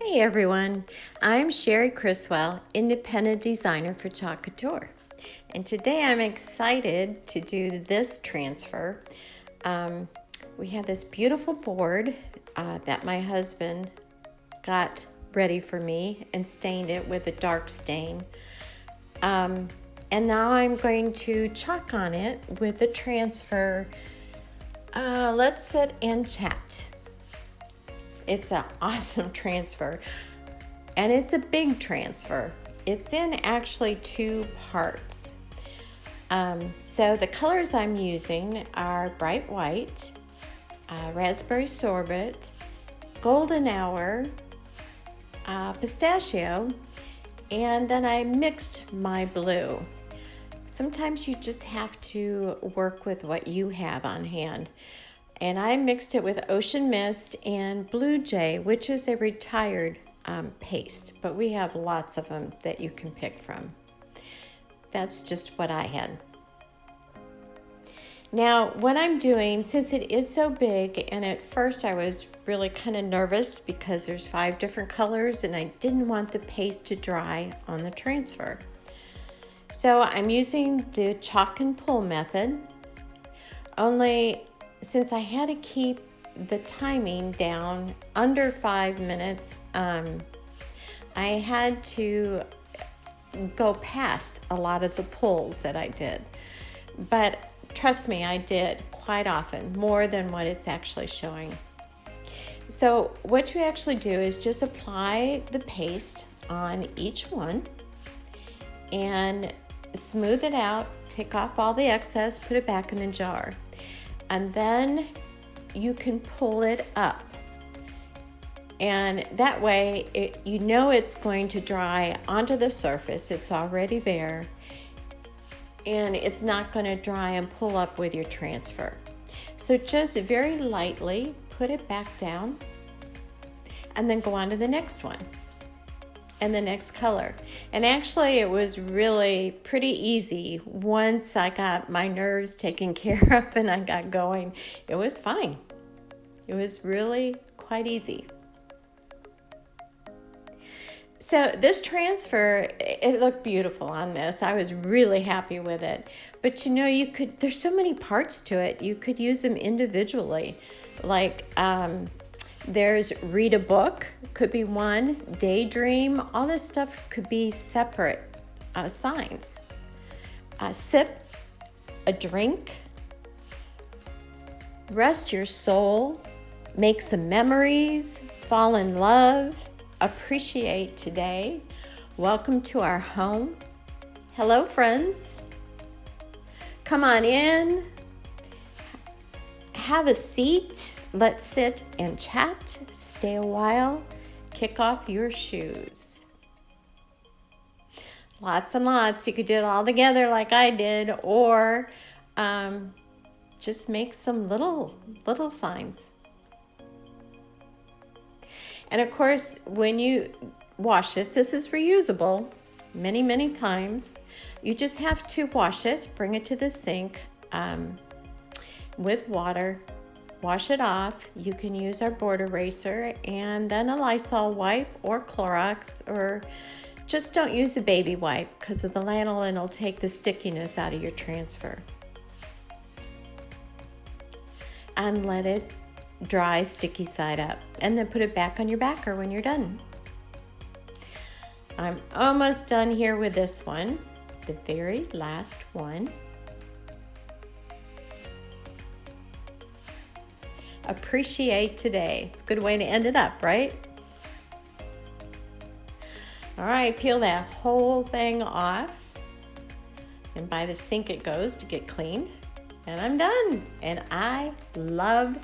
Hey everyone, I'm Sherry Criswell, independent designer for Chalk Couture. And today I'm excited to do this transfer. We have this beautiful board that my husband got ready for me and stained it with a dark stain. And now I'm going to chalk on it with the transfer. Let's sit and chat. It's an awesome transfer, and it's a big transfer. It's in actually two parts. So the colors I'm using are bright white, raspberry sorbet, golden hour, pistachio, and then I mixed my blue. Sometimes you just have to work with what you have on hand. And I mixed it with Ocean Mist and Blue Jay, which is a retired paste, but we have lots of them that you can pick from. That's just what I had. Now, what I'm doing, since it is so big, and at first I was really kind of nervous because there's 5 different colors and I didn't want the paste to dry on the transfer. So I'm using the chalk and pull method, only since I had to keep the timing down under 5 minutes, I had to go past a lot of the pulls that I did. But trust me, I did quite often, more than what it's actually showing. So what you actually do is just apply the paste on each one and smooth it out, take off all the excess, put it back in the jar. And then you can pull it up. And that way, you know it's going to dry onto the surface. It's already there. And it's not going to dry and pull up with your transfer. So just very lightly put it back down and then go on to the next one and the next color. And actually it was really pretty easy once I got my nerves taken care of and I got going. It was fine. It was really quite easy. So this transfer, it looked beautiful on this. I was really happy with it. But you know, there's so many parts to it. You could use them individually. Like, there's read a book, could be one, daydream, all this stuff could be separate signs. Sip a drink, rest your soul, make some memories, fall in love, appreciate today, welcome to our home. Hello, friends. Come on in, have a seat. Let's sit and chat, stay a while, kick off your shoes. Lots and lots. You could do it all together like I did, or just make some little signs. And of course, when you wash this is reusable many times. You just have to wash it, bring it to the sink with water. Wash it off. You can use our board eraser and then a Lysol wipe or Clorox, or just don't use a baby wipe because of the lanolin will take the stickiness out of your transfer. And let it dry sticky side up, and then put it back on your backer when you're done. I'm almost done here with this one, the very last one. Appreciate today. It's a good way to end it up, right? All right, peel that whole thing off. And by the sink it goes to get cleaned. And I'm done. And I love